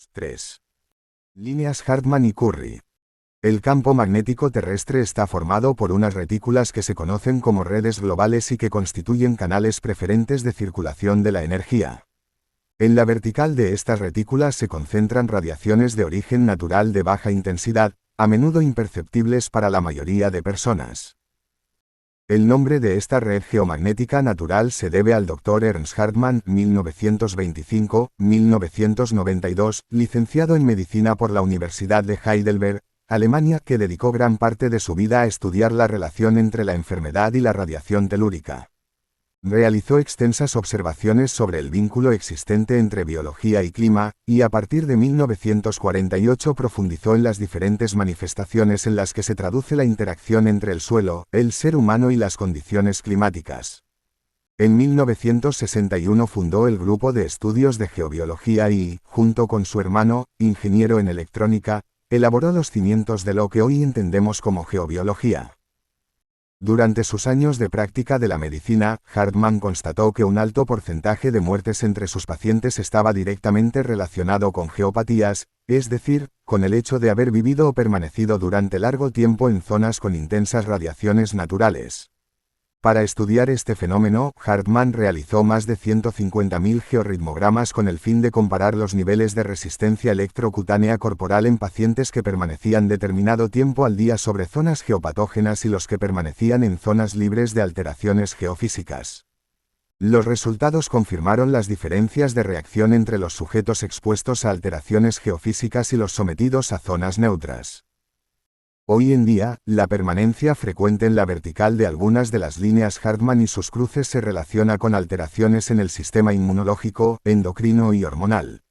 3. Líneas Hartmann y Curry. El campo magnético terrestre está formado por unas retículas que se conocen como redes globales y que constituyen canales preferentes de circulación de la energía. En la vertical de estas retículas se concentran radiaciones de origen natural de baja intensidad, a menudo imperceptibles para la mayoría de personas. El nombre de esta red geomagnética natural se debe al Dr. Ernst Hartmann, 1925-1992, licenciado en medicina por la Universidad de Heidelberg, Alemania, que dedicó gran parte de su vida a estudiar la relación entre la enfermedad y la radiación telúrica. Realizó extensas observaciones sobre el vínculo existente entre biología y clima, y a partir de 1948 profundizó en las diferentes manifestaciones en las que se traduce la interacción entre el suelo, el ser humano y las condiciones climáticas. En 1961 fundó el Grupo de Estudios de Geobiología y, junto con su hermano, ingeniero en electrónica, elaboró los cimientos de lo que hoy entendemos como geobiología. Durante sus años de práctica de la medicina, Hartmann constató que un alto porcentaje de muertes entre sus pacientes estaba directamente relacionado con geopatías, es decir, con el hecho de haber vivido o permanecido durante largo tiempo en zonas con intensas radiaciones naturales. Para estudiar este fenómeno, Hartmann realizó más de 150.000 georritmogramas con el fin de comparar los niveles de resistencia electrocutánea corporal en pacientes que permanecían determinado tiempo al día sobre zonas geopatógenas y los que permanecían en zonas libres de alteraciones geofísicas. Los resultados confirmaron las diferencias de reacción entre los sujetos expuestos a alteraciones geofísicas y los sometidos a zonas neutras. Hoy en día, la permanencia frecuente en la vertical de algunas de las líneas Hartmann y sus cruces se relaciona con alteraciones en el sistema inmunológico, endocrino y hormonal.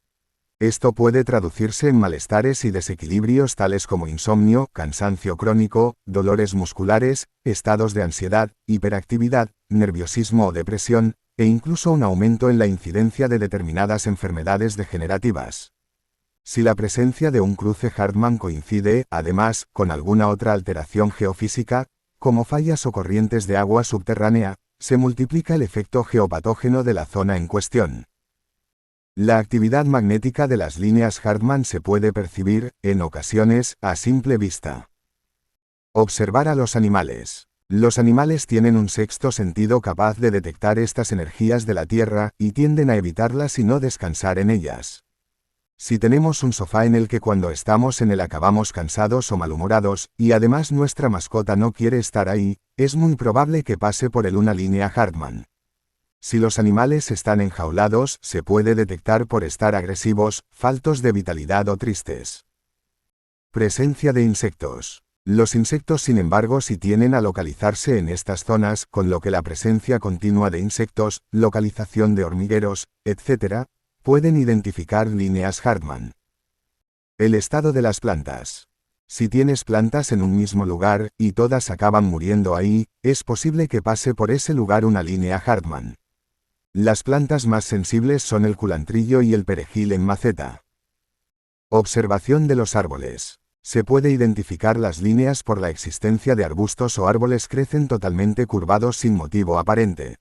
Esto puede traducirse en malestares y desequilibrios tales como insomnio, cansancio crónico, dolores musculares, estados de ansiedad, hiperactividad, nerviosismo o depresión, e incluso un aumento en la incidencia de determinadas enfermedades degenerativas. Si la presencia de un cruce Hartmann coincide, además, con alguna otra alteración geofísica, como fallas o corrientes de agua subterránea, se multiplica el efecto geopatógeno de la zona en cuestión. La actividad magnética de las líneas Hartmann se puede percibir, en ocasiones, a simple vista. Observar a los animales. Los animales tienen un sexto sentido capaz de detectar estas energías de la Tierra, y tienden a evitarlas y no descansar en ellas. Si tenemos un sofá en el que cuando estamos en él acabamos cansados o malhumorados, y además nuestra mascota no quiere estar ahí, es muy probable que pase por él una línea Hartmann. Si los animales están enjaulados, se puede detectar por estar agresivos, faltos de vitalidad o tristes. Presencia de insectos. Los insectos, sin embargo, sí tienden a localizarse en estas zonas, con lo que la presencia continua de insectos, localización de hormigueros, etc., pueden identificar líneas Hartmann. El estado de las plantas. Si tienes plantas en un mismo lugar, y todas acaban muriendo ahí, es posible que pase por ese lugar una línea Hartmann. Las plantas más sensibles son el culantrillo y el perejil en maceta. Observación de los árboles. Se puede identificar las líneas por la existencia de arbustos o árboles que crecen totalmente curvados sin motivo aparente.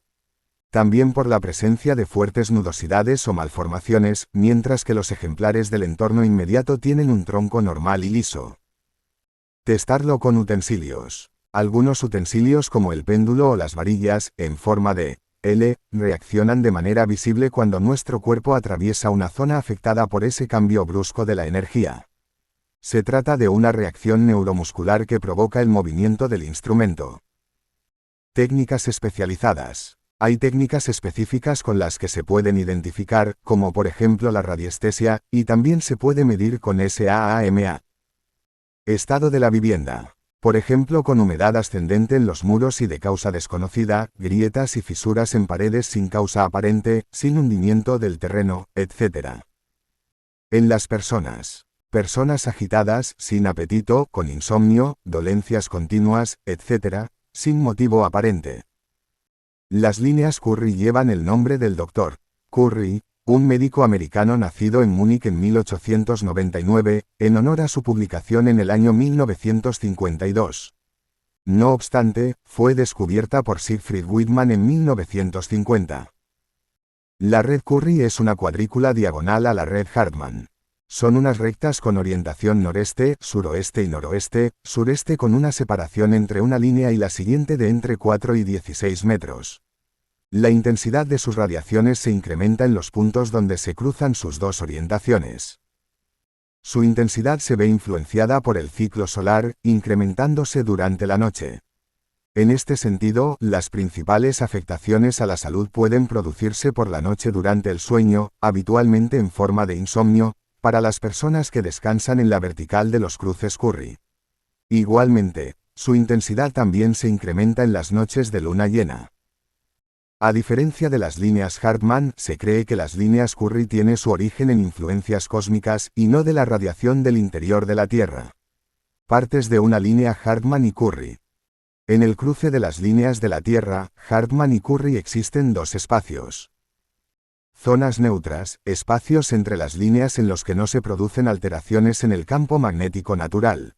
También por la presencia de fuertes nudosidades o malformaciones, mientras que los ejemplares del entorno inmediato tienen un tronco normal y liso. Testarlo con utensilios. Algunos utensilios como el péndulo o las varillas, en forma de L, reaccionan de manera visible cuando nuestro cuerpo atraviesa una zona afectada por ese cambio brusco de la energía. Se trata de una reacción neuromuscular que provoca el movimiento del instrumento. Técnicas especializadas. Hay técnicas específicas con las que se pueden identificar, como por ejemplo la radiestesia, y también se puede medir con SAAMA. Estado de la vivienda. Por ejemplo, con humedad ascendente en los muros y de causa desconocida, grietas y fisuras en paredes sin causa aparente, sin hundimiento del terreno, etc. En las personas. Personas agitadas, sin apetito, con insomnio, dolencias continuas, etc., sin motivo aparente. Las líneas Curry llevan el nombre del Dr. Curry, un médico americano nacido en Múnich en 1899, en honor a su publicación en el año 1952. No obstante, fue descubierta por Siegfried Wittmann en 1950. La red Curry es una cuadrícula diagonal a la red Hartmann. Son unas rectas con orientación noreste, suroeste y noroeste, sureste con una separación entre una línea y la siguiente de entre 4 y 16 metros. La intensidad de sus radiaciones se incrementa en los puntos donde se cruzan sus dos orientaciones. Su intensidad se ve influenciada por el ciclo solar, incrementándose durante la noche. En este sentido, las principales afectaciones a la salud pueden producirse por la noche durante el sueño, habitualmente en forma de insomnio, para las personas que descansan en la vertical de los cruces Curry. Igualmente, su intensidad también se incrementa en las noches de luna llena. A diferencia de las líneas Hartmann, se cree que las líneas Curry tienen su origen en influencias cósmicas y no de la radiación del interior de la Tierra. Partes de una línea Hartmann y Curry. En el cruce de las líneas de la Tierra, Hartmann y Curry existen dos espacios. Zonas neutras, espacios entre las líneas en los que no se producen alteraciones en el campo magnético natural.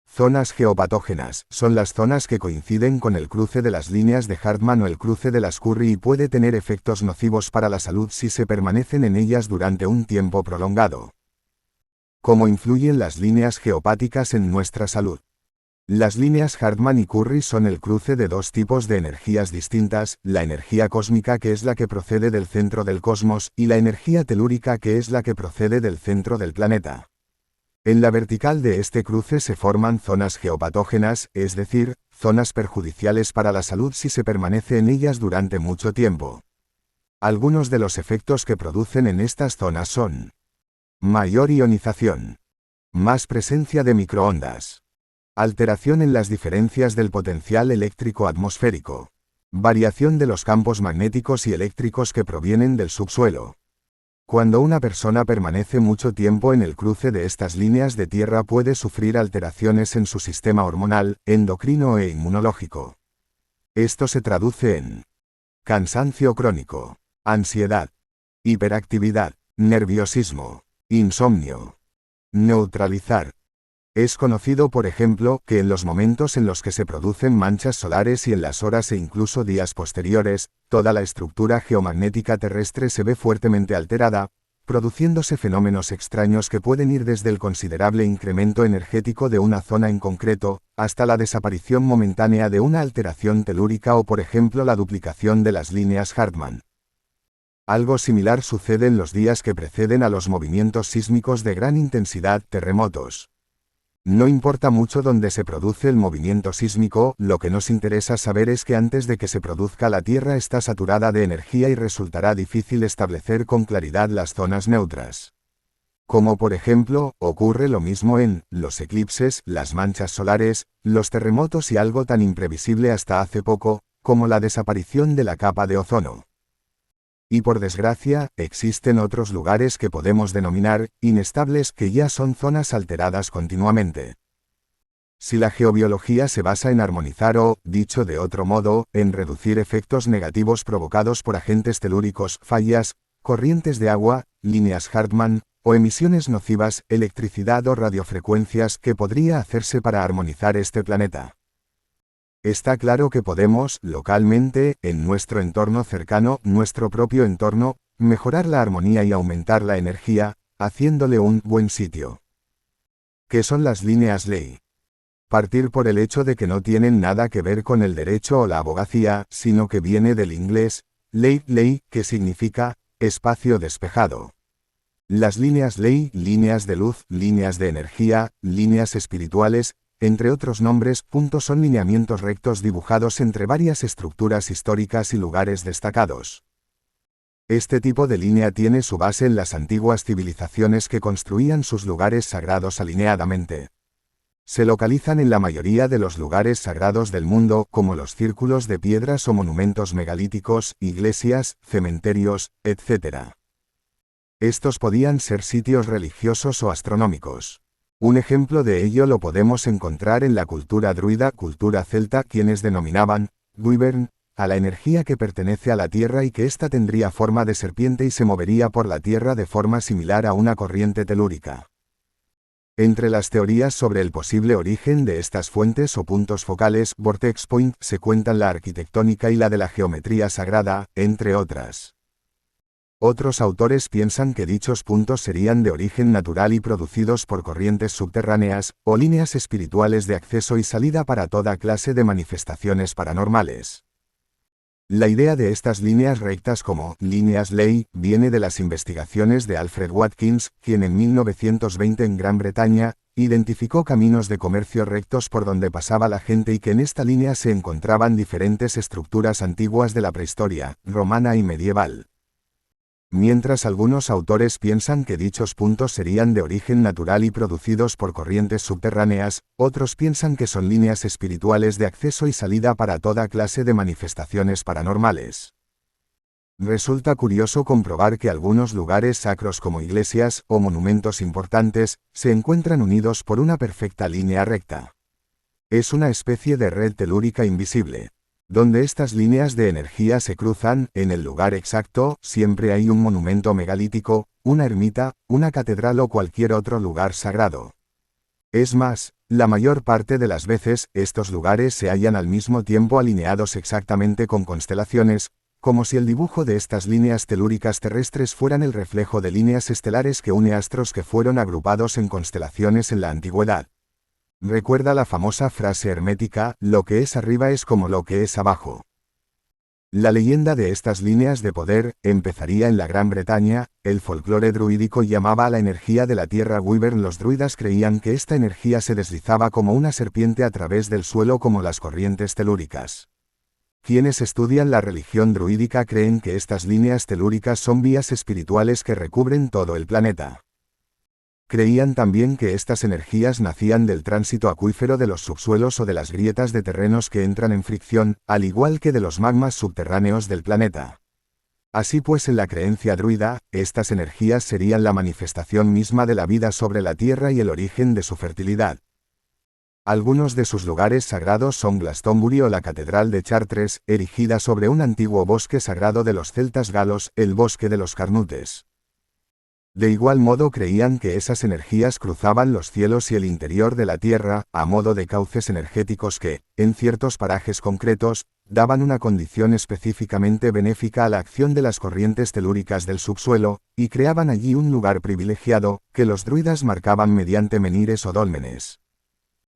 Zonas geopatógenas, son las zonas que coinciden con el cruce de las líneas de Hartmann o el cruce de las Curry y puede tener efectos nocivos para la salud si se permanecen en ellas durante un tiempo prolongado. ¿Cómo influyen las líneas geopáticas en nuestra salud? Las líneas Hartmann y Curry son el cruce de dos tipos de energías distintas, la energía cósmica que es la que procede del centro del cosmos y la energía telúrica que es la que procede del centro del planeta. En la vertical de este cruce se forman zonas geopatógenas, es decir, zonas perjudiciales para la salud si se permanece en ellas durante mucho tiempo. Algunos de los efectos que producen en estas zonas son: mayor ionización, más presencia de microondas, alteración en las diferencias del potencial eléctrico atmosférico, variación de los campos magnéticos y eléctricos que provienen del subsuelo. Cuando una persona permanece mucho tiempo en el cruce de estas líneas de tierra puede sufrir alteraciones en su sistema hormonal, endocrino e inmunológico. Esto se traduce en cansancio crónico, ansiedad, hiperactividad, nerviosismo, insomnio. Neutralizar. Es conocido, por ejemplo, que en los momentos en los que se producen manchas solares y en las horas e incluso días posteriores, toda la estructura geomagnética terrestre se ve fuertemente alterada, produciéndose fenómenos extraños que pueden ir desde el considerable incremento energético de una zona en concreto, hasta la desaparición momentánea de una alteración telúrica o, por ejemplo, la duplicación de las líneas Hartmann. Algo similar sucede en los días que preceden a los movimientos sísmicos de gran intensidad, terremotos. No importa mucho dónde se produce el movimiento sísmico, lo que nos interesa saber es que antes de que se produzca la Tierra está saturada de energía y resultará difícil establecer con claridad las zonas neutras. Como por ejemplo, ocurre lo mismo en los eclipses, las manchas solares, los terremotos y algo tan imprevisible hasta hace poco, como la desaparición de la capa de ozono. Y por desgracia, existen otros lugares que podemos denominar inestables que ya son zonas alteradas continuamente. Si la geobiología se basa en armonizar o, dicho de otro modo, en reducir efectos negativos provocados por agentes telúricos, fallas, corrientes de agua, líneas Hartmann, o emisiones nocivas, electricidad o radiofrecuencias, ¿qué podría hacerse para armonizar este planeta? Está claro que podemos, localmente, en nuestro entorno cercano, nuestro propio entorno, mejorar la armonía y aumentar la energía, haciéndole un buen sitio. ¿Qué son las líneas ley? Partir por el hecho de que no tienen nada que ver con el derecho o la abogacía, sino que viene del inglés, ley, que significa espacio despejado. Las líneas ley, líneas de luz, líneas de energía, líneas espirituales, entre otros nombres, son lineamientos rectos dibujados entre varias estructuras históricas y lugares destacados. Este tipo de línea tiene su base en las antiguas civilizaciones que construían sus lugares sagrados alineadamente. Se localizan en la mayoría de los lugares sagrados del mundo, como los círculos de piedras o monumentos megalíticos, iglesias, cementerios, etc. Estos podían ser sitios religiosos o astronómicos. Un ejemplo de ello lo podemos encontrar en la cultura druida, cultura celta, quienes denominaban Wyvern a la energía que pertenece a la tierra y que ésta tendría forma de serpiente y se movería por la tierra de forma similar a una corriente telúrica. Entre las teorías sobre el posible origen de estas fuentes o puntos focales, Vortex Point, se cuentan la arquitectónica y la de la geometría sagrada, entre otras. Otros autores piensan que dichos puntos serían de origen natural y producidos por corrientes subterráneas, o líneas espirituales de acceso y salida para toda clase de manifestaciones paranormales. La idea de estas líneas rectas como líneas ley viene de las investigaciones de Alfred Watkins, quien en 1920 en Gran Bretaña, identificó caminos de comercio rectos por donde pasaba la gente y que en esta línea se encontraban diferentes estructuras antiguas de la prehistoria, romana y medieval. Mientras algunos autores piensan que dichos puntos serían de origen natural y producidos por corrientes subterráneas, otros piensan que son líneas espirituales de acceso y salida para toda clase de manifestaciones paranormales. Resulta curioso comprobar que algunos lugares sacros como iglesias o monumentos importantes se encuentran unidos por una perfecta línea recta. Es una especie de red telúrica invisible. Donde estas líneas de energía se cruzan, en el lugar exacto, siempre hay un monumento megalítico, una ermita, una catedral o cualquier otro lugar sagrado. Es más, la mayor parte de las veces, estos lugares se hallan al mismo tiempo alineados exactamente con constelaciones, como si el dibujo de estas líneas telúricas terrestres fueran el reflejo de líneas estelares que une astros que fueron agrupados en constelaciones en la antigüedad. Recuerda la famosa frase hermética, lo que es arriba es como lo que es abajo. La leyenda de estas líneas de poder empezaría en la Gran Bretaña. El folclore druídico llamaba a la energía de la tierra Wyvern. Los druidas creían que esta energía se deslizaba como una serpiente a través del suelo como las corrientes telúricas. Quienes estudian la religión druídica creen que estas líneas telúricas son vías espirituales que recubren todo el planeta. Creían también que estas energías nacían del tránsito acuífero de los subsuelos o de las grietas de terrenos que entran en fricción, al igual que de los magmas subterráneos del planeta. Así pues, en la creencia druida, estas energías serían la manifestación misma de la vida sobre la Tierra y el origen de su fertilidad. Algunos de sus lugares sagrados son Glastonbury o la Catedral de Chartres, erigida sobre un antiguo bosque sagrado de los celtas galos, el Bosque de los Carnutes. De igual modo creían que esas energías cruzaban los cielos y el interior de la Tierra, a modo de cauces energéticos que, en ciertos parajes concretos, daban una condición específicamente benéfica a la acción de las corrientes telúricas del subsuelo, y creaban allí un lugar privilegiado, que los druidas marcaban mediante menhires o dólmenes.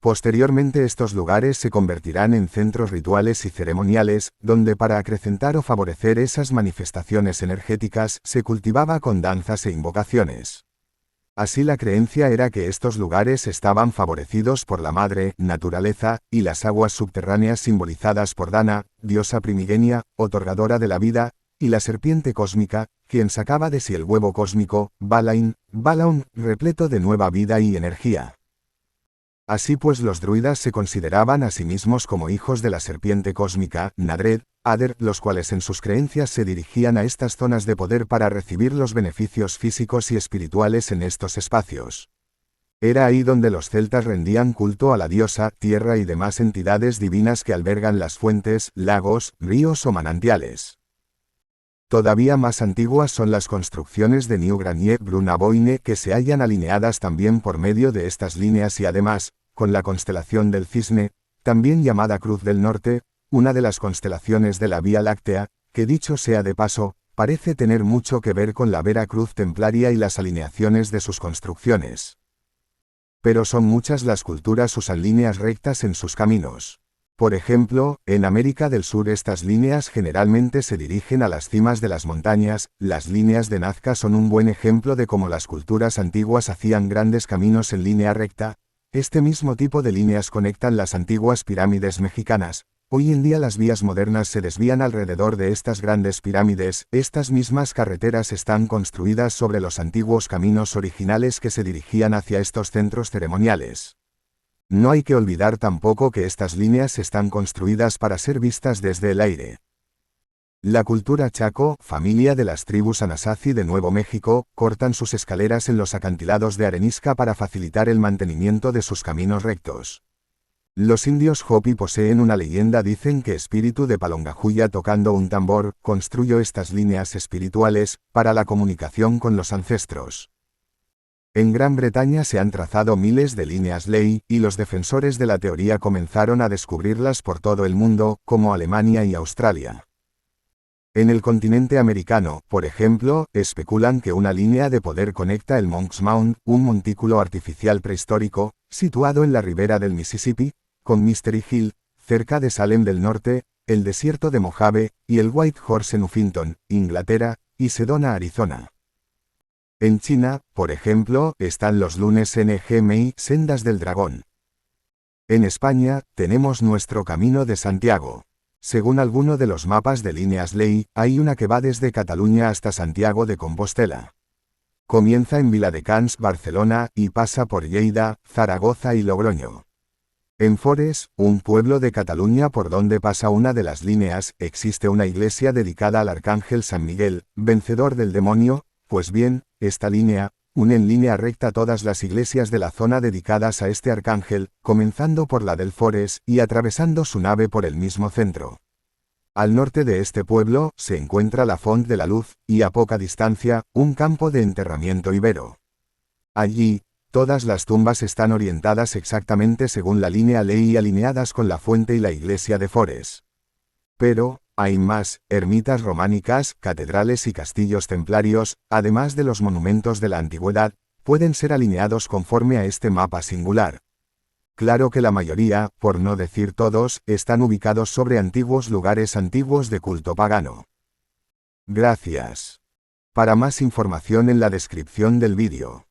Posteriormente estos lugares se convertirán en centros rituales y ceremoniales, donde para acrecentar o favorecer esas manifestaciones energéticas se cultivaba con danzas e invocaciones. Así la creencia era que estos lugares estaban favorecidos por la madre, naturaleza, y las aguas subterráneas simbolizadas por Dana, diosa primigenia, otorgadora de la vida, y la serpiente cósmica, quien sacaba de sí el huevo cósmico, Balaun, repleto de nueva vida y energía. Así pues los druidas se consideraban a sí mismos como hijos de la serpiente cósmica, Nadred, Ader, los cuales en sus creencias se dirigían a estas zonas de poder para recibir los beneficios físicos y espirituales en estos espacios. Era ahí donde los celtas rendían culto a la diosa, tierra y demás entidades divinas que albergan las fuentes, lagos, ríos o manantiales. Todavía más antiguas son las construcciones de New Granier-Brunavoine que se hallan alineadas también por medio de estas líneas y además, con la constelación del Cisne, también llamada Cruz del Norte, una de las constelaciones de la Vía Láctea, que dicho sea de paso, parece tener mucho que ver con la Vera Cruz templaria y las alineaciones de sus construcciones. Pero son muchas las culturas usan líneas rectas en sus caminos. Por ejemplo, en América del Sur estas líneas generalmente se dirigen a las cimas de las montañas. Las líneas de Nazca son un buen ejemplo de cómo las culturas antiguas hacían grandes caminos en línea recta. Este mismo tipo de líneas conectan las antiguas pirámides mexicanas. Hoy en día las vías modernas se desvían alrededor de estas grandes pirámides. Estas mismas carreteras están construidas sobre los antiguos caminos originales que se dirigían hacia estos centros ceremoniales. No hay que olvidar tampoco que estas líneas están construidas para ser vistas desde el aire. La cultura Chaco, familia de las tribus Anasazi de Nuevo México, cortan sus escaleras en los acantilados de arenisca para facilitar el mantenimiento de sus caminos rectos. Los indios Hopi poseen una leyenda, dicen que espíritu de Palongajuya tocando un tambor, construyó estas líneas espirituales, para la comunicación con los ancestros. En Gran Bretaña se han trazado miles de líneas ley, y los defensores de la teoría comenzaron a descubrirlas por todo el mundo, como Alemania y Australia. En el continente americano, por ejemplo, especulan que una línea de poder conecta el Monk's Mound, un montículo artificial prehistórico, situado en la ribera del Mississippi, con Mystery Hill, cerca de Salem del Norte, el desierto de Mojave, y el White Horse en Uffington, Inglaterra, y Sedona, Arizona. En China, por ejemplo, están los lunes NGMI, Sendas del Dragón. En España, tenemos nuestro Camino de Santiago. Según alguno de los mapas de líneas ley, hay una que va desde Cataluña hasta Santiago de Compostela. Comienza en Viladecans, Barcelona, y pasa por Lleida, Zaragoza y Logroño. En Forès, un pueblo de Cataluña por donde pasa una de las líneas, existe una iglesia dedicada al arcángel San Miguel, vencedor del demonio. Pues bien, esta línea une en línea recta todas las iglesias de la zona dedicadas a este arcángel, comenzando por la del Forès y atravesando su nave por el mismo centro. Al norte de este pueblo se encuentra la Font de la Luz, y a poca distancia, un campo de enterramiento ibero. Allí, todas las tumbas están orientadas exactamente según la línea ley y alineadas con la fuente y la iglesia de Forès. Pero, hay más, ermitas románicas, catedrales y castillos templarios, además de los monumentos de la antigüedad, pueden ser alineados conforme a este mapa singular. Claro que la mayoría, por no decir todos, están ubicados sobre antiguos lugares antiguos de culto pagano. Gracias. Para más información en la descripción del vídeo.